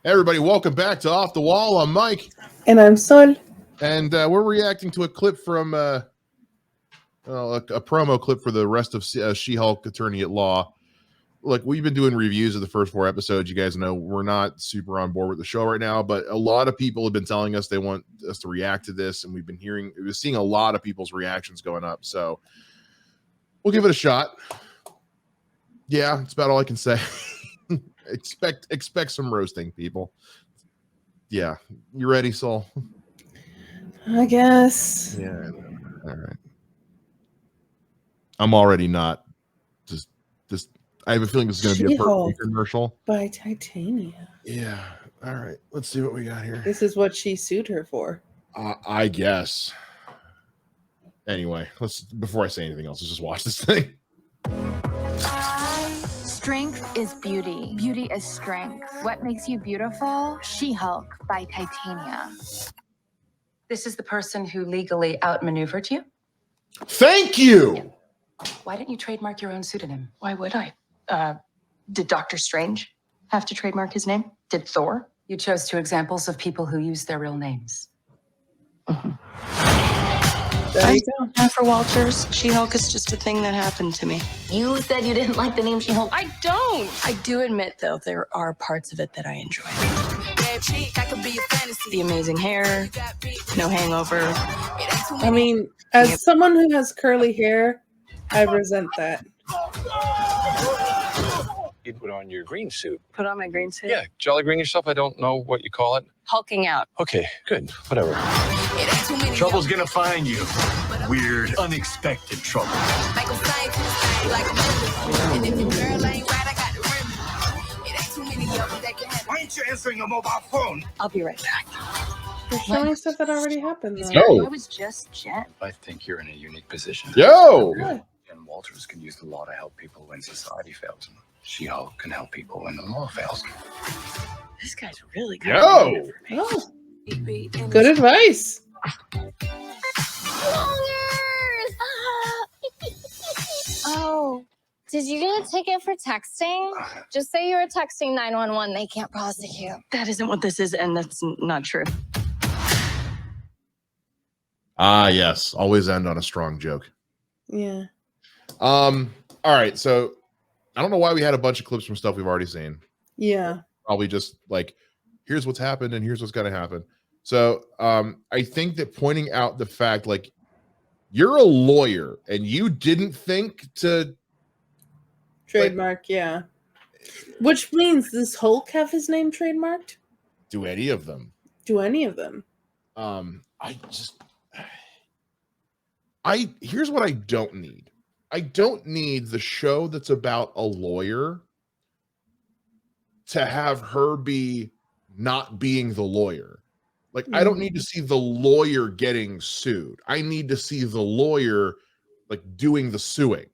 Hey everybody, welcome back to Off the Wall. I'm Mike. And I'm Sol. And we're reacting to a clip from a promo clip for the rest of She-Hulk Attorney at Law. Look, we've been doing reviews of the first 4 episodes. You guys know we're not super on board with the show right now, but a lot of people have been telling us they want us to react to this, and we've been seeing a lot of people's reactions going up. So we'll give it a shot. Yeah, that's about all I can say. Expect some roasting, people. Yeah, you ready, Sol? I guess. Yeah. All right. I'm already not. Just this. I have a feeling this is going to be a perfect commercial by Titania. Yeah. All right. Let's see what we got here. This is what she sued her for. I guess. Anyway, before I say anything else, let's just watch this thing. Strength is beauty. Beauty is strength. What makes you beautiful? She-Hulk by Titania. This is the person who legally outmaneuvered you? Thank you! Yeah. Why didn't you trademark your own pseudonym? Why would I? Did Doctor Strange have to trademark his name? Did Thor? You chose 2 examples of people who use their real names. Mm-hmm. There you go. And for Walters, She-Hulk is just a thing that happened to me. You said you didn't like the name She-Hulk. I don't. I do admit, though, there are parts of it that I enjoy. The amazing hair, no hangover. I mean, as someone who has curly hair, I resent that. You'd put on your green suit. Put on my green suit? Yeah, jolly green yourself. I don't know what you call it. Hulking out. Okay, good. Whatever. Trouble's gonna find you. Weird, unexpected trouble. Why ain't you answering a mobile phone? I'll be right back. You're showing stuff that already happened, though. Yo. I was just Jen. I think you're in a unique position. Yo! And Walters can use the law to help people when society fails them. She-Hulk can help people when the law fails. This guy's really good. Yo! Oh. Good advice. Oh, did you get a ticket for texting? Just say you were texting 911. They can't prosecute. That isn't what this is, and that's not true. Yes. Always end on a strong joke. Yeah. All right. So I don't know why we had a bunch of clips from stuff we've already seen. Yeah. Probably just like, here's what's happened and here's what's going to happen. So I think that pointing out the fact, like, you're a lawyer and you didn't think to trademark, yeah. Which means does Hulk have his name trademarked? Do any of them? Do any of them? Here's what I don't need. I don't need the show that's about a lawyer to have her be not being the lawyer. Like, I don't need to see the lawyer getting sued. I need to see the lawyer like doing the suing.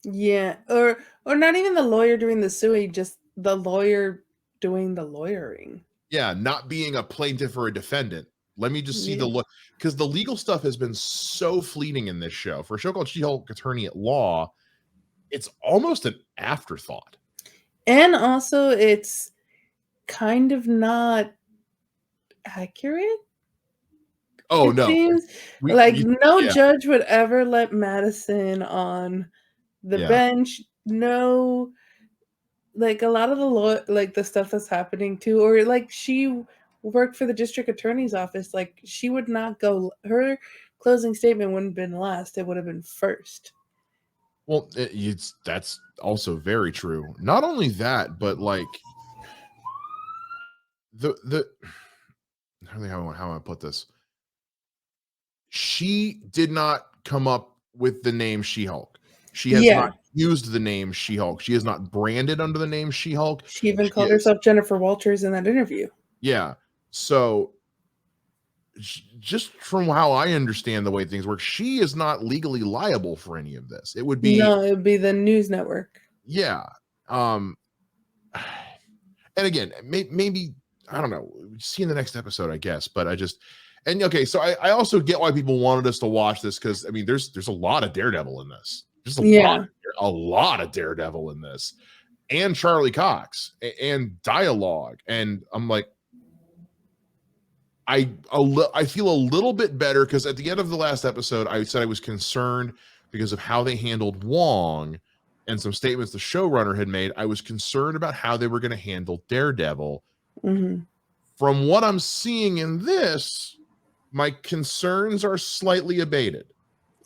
Yeah, or not even the lawyer doing the suing, just the lawyer doing the lawyering. Yeah, not being a plaintiff or a defendant. Let me just see the because the legal stuff has been so fleeting in this show. For a show called She-Hulk Attorney at Law, it's almost an afterthought. And also, it's kind of not accurate. Oh, it no. Seems no judge would ever let Madison on the bench. No, like a lot of the stuff that's happening too, or like she worked for the district attorney's office. Like, she would not go. Her closing statement wouldn't have been last. It would have been first. Well, that's also very true. Not only that, but like how do I put this? She did not come up with the name She-Hulk. She has not used the name She-Hulk. She is not branded under the name She-Hulk. She even called herself Jennifer Walters in that interview. Yeah. So just from how I understand the way things work, she is not legally liable for any of this. It would be it would be the news network. Yeah. And again, maybe I don't know. See in the next episode, I guess. But so I also get why people wanted us to watch this, because I mean, there's a lot of Daredevil in this. Just a lot of Daredevil in this. and Charlie Cox and dialogue. And I'm like, I feel a little bit better because at the end of the last episode, I said I was concerned because of how they handled Wong and some statements the showrunner had made. I was concerned about how they were going to handle Daredevil. Mm-hmm. From what I'm seeing in this, my concerns are slightly abated.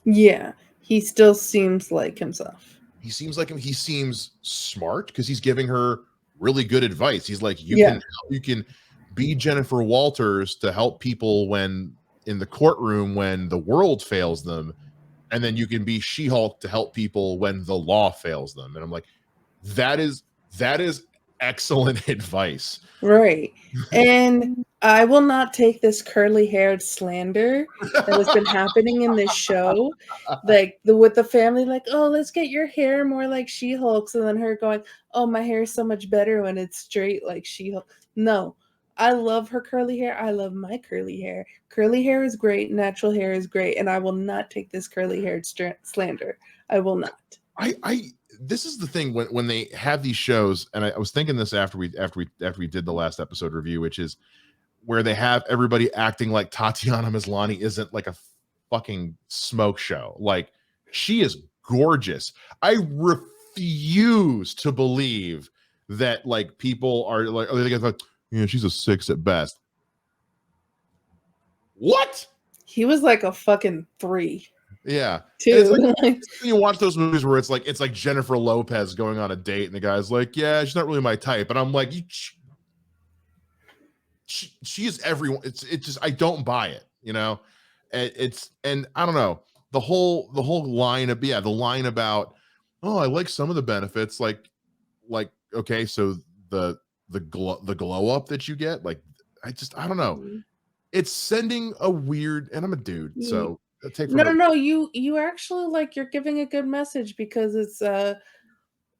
Yeah, he still seems like himself. He seems like him. He seems smart because he's giving her really good advice. He's like, you can be Jennifer Walters to help people when in the courtroom when the world fails them, and then you can be She-Hulk to help people when the law fails them. And I'm like, that is excellent advice. Right. And I will not take this curly-haired slander that has been happening in this show. Like with the family, like, oh, let's get your hair more like She-Hulk's, and then her going, oh, my hair is so much better when it's straight like She-Hulk. No. I love her curly hair. I love my curly hair. Curly hair is great. Natural hair is great. And I will not take this curly-haired slander. I will not. This is the thing when they have these shows, and I was thinking this after we did the last episode review, which is where they have everybody acting like Tatiana Maslany isn't like a fucking smoke show. Like, she is gorgeous. I refuse to believe that like people are like, oh, they go, yeah, she's a 6 at best. What? He was like a fucking 3. Yeah. Too. Like, you watch those movies where it's like Jennifer Lopez going on a date and the guy's like, yeah, she's not really my type. And I'm like, she is everyone. It's just, I don't buy it, you know? And I don't know, the whole line of, the line about, oh, I like some of the benefits. Like, okay, so the glow up that you get, like, I don't know. Mm-hmm. It's sending a weird, and I'm a dude, so no, you actually, like, you're giving a good message because it's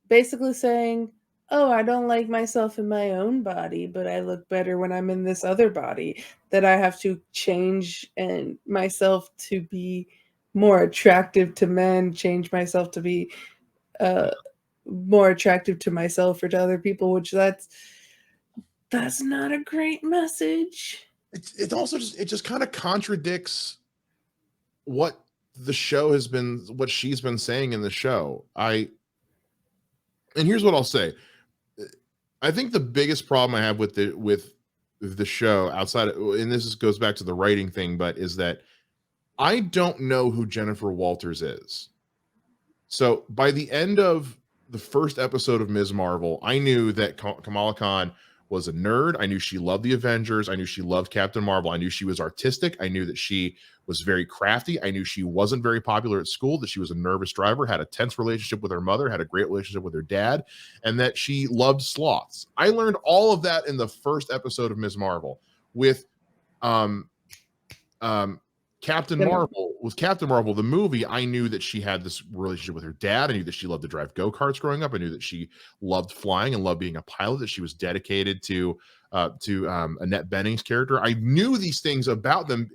basically saying, oh, I don't like myself in my own body, but I look better when I'm in this other body, that I have to change and myself to be more attractive to men, change myself to be more attractive to myself or to other people, which that's not a great message. It also just kind of contradicts what the show has been, what she's been saying in the show. And here's what I'll say. I think the biggest problem I have with the show outside of, and this goes back to the writing thing, but is that I don't know who Jennifer Walters is. So by the end of the first episode of Ms. Marvel, I knew that Kamala Khan was a nerd. I knew she loved the Avengers. I knew she loved Captain Marvel. I knew she was artistic. I knew that she was very crafty. I knew she wasn't very popular at school, that she was a nervous driver, had a tense relationship with her mother, had a great relationship with her dad, and that she loved sloths. I learned all of that in the first episode of Ms. Marvel. With Captain Marvel, the movie, I knew that she had this relationship with her dad. I knew that she loved to drive go-karts growing up. I knew that she loved flying and loved being a pilot, that she was dedicated to Annette Bening's character. I knew these things about them.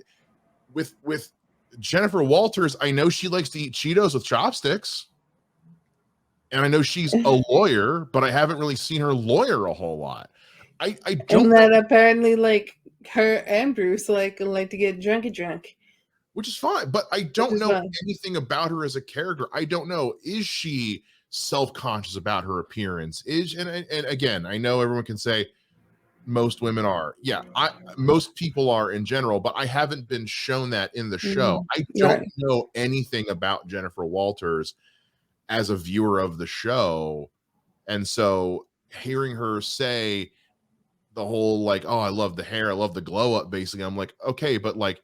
With Jennifer Walters, I know she likes to eat Cheetos with chopsticks. And I know she's a lawyer, but I haven't really seen her lawyer a whole lot. I don't And that apparently, like, her and Bruce like to get drunk. Which is fine, but I don't know anything about her as a character. I don't know. Is she self-conscious about her appearance? And again, I know everyone can say most women are. Yeah, most people are in general, but I haven't been shown that in the show. I don't know anything about Jennifer Walters as a viewer of the show. And so hearing her say the whole, like, oh, I love the hair, I love the glow up, basically, I'm like, okay, but like,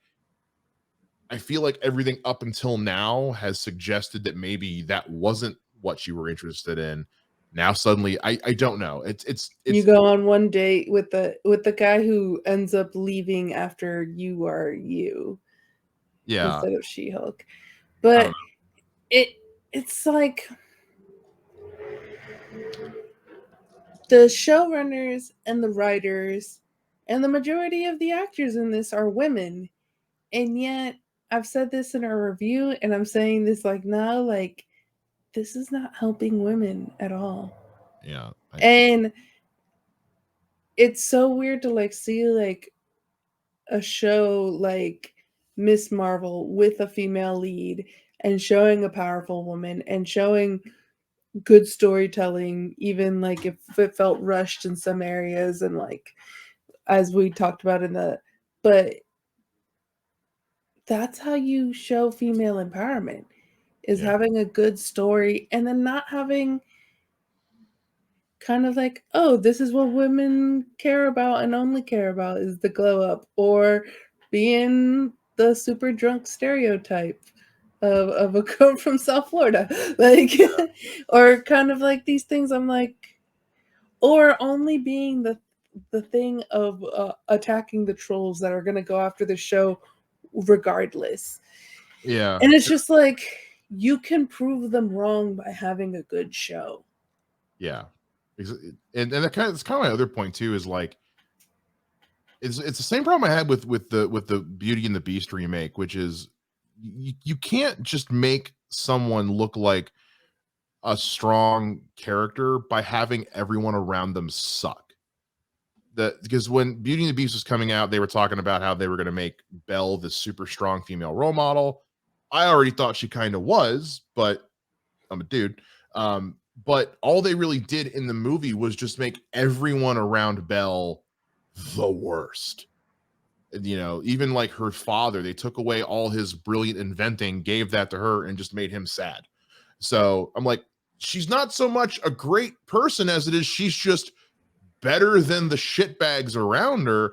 I feel like everything up until now has suggested that maybe that wasn't what you were interested in. Now suddenly, I don't know. It's you go on one date with the guy who ends up leaving after you are you, instead of She-Hulk. But it's like the showrunners and the writers and the majority of the actors in this are women, and yet I've said this in our review, and I'm saying this like now, like, this is not helping women at all. Yeah. And it's so weird to like see like a show like Miss Marvel with a female lead and showing a powerful woman and showing good storytelling, even like if it felt rushed in some areas, and like as we talked about but that's how you show female empowerment, is having a good story and then not having kind of like, oh, this is what women care about and only care about is the glow up, or being the super drunk stereotype of a girl from South Florida, like, or kind of like these things. I'm like, or only being the thing of attacking the trolls that are going to go after the show regardless. Yeah. And it's just like, you can prove them wrong by having a good show. Yeah. And that's kind of my other point too, is like, it's the same problem I had with the Beauty and the Beast remake, which is you can't just make someone look like a strong character by having everyone around them suck. Because when Beauty and the Beast was coming out, they were talking about how they were going to make Belle this super strong female role model. I already thought she kind of was, but I'm a dude. But all they really did in the movie was just make everyone around Belle the worst. You know, even like her father, they took away all his brilliant inventing, gave that to her, and just made him sad. So I'm like, she's not so much a great person as it is she's just better than the shitbags around her.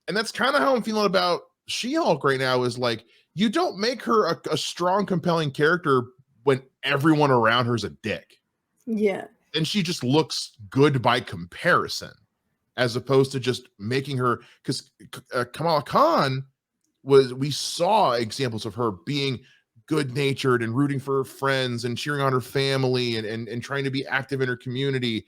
And that's kind of how I'm feeling about She-Hulk right now, is like, you don't make her a strong, compelling character when everyone around her is a dick. Yeah. And she just looks good by comparison, as opposed to just making her, because Kamala Khan we saw examples of her being good-natured and rooting for her friends and cheering on her family and trying to be active in her community,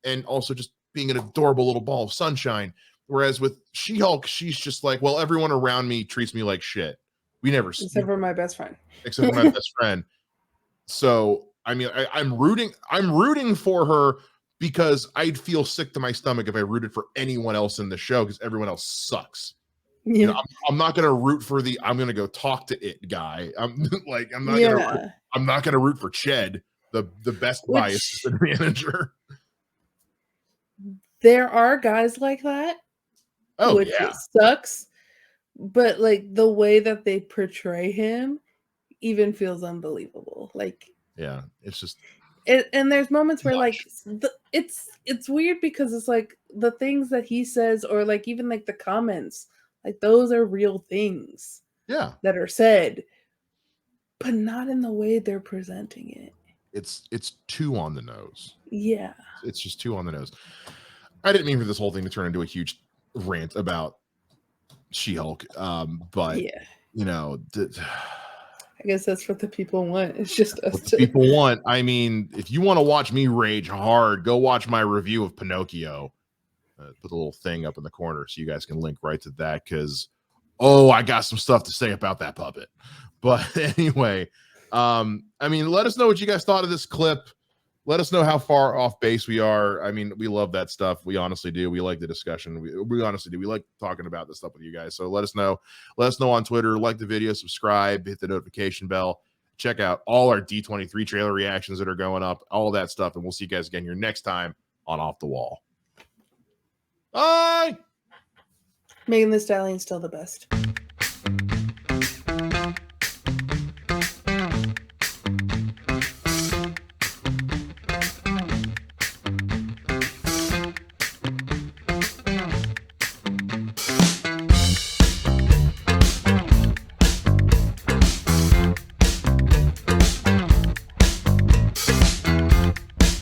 and also just being an adorable little ball of sunshine. Whereas with She-Hulk, she's just like, well, everyone around me treats me like shit. Except for my best friend. Except for my best friend. So I mean, I'm rooting for her, because I'd feel sick to my stomach if I rooted for anyone else in the show, because everyone else sucks. Yeah. You know, I'm not gonna root for I'm gonna go talk to it guy. I'm not gonna root for Ched, the Best Buy assistant manager. There are guys like that. Which sucks. But like the way that they portray him even feels unbelievable. Like, yeah, it's just and there's moments where like it's weird, because it's like the things that he says, or like even like the comments, like those are real things that are said, but not in the way they're presenting it. It's too on the nose. Yeah, it's just too on the nose. I didn't mean for this whole thing to turn into a huge rant about She-Hulk, but you know, I guess that's what the people want. It's just us. What the people want. I mean, if you want to watch me rage hard, go watch my review of Pinocchio. Put a little thing up in the corner so you guys can link right to that, because I got some stuff to say about that puppet. But anyway, I mean, let us know what you guys thought of this clip. Let us know how far off base we are. I mean, we love that stuff. We honestly do. We like the discussion. We honestly do. We like talking about this stuff with you guys. So let us know. Let us know on Twitter. Like the video, subscribe, hit the notification bell. Check out all our D23 trailer reactions that are going up, all that stuff. And we'll see you guys again here next time on Off the Wall. Bye! Megan Thee Stallion's still the best.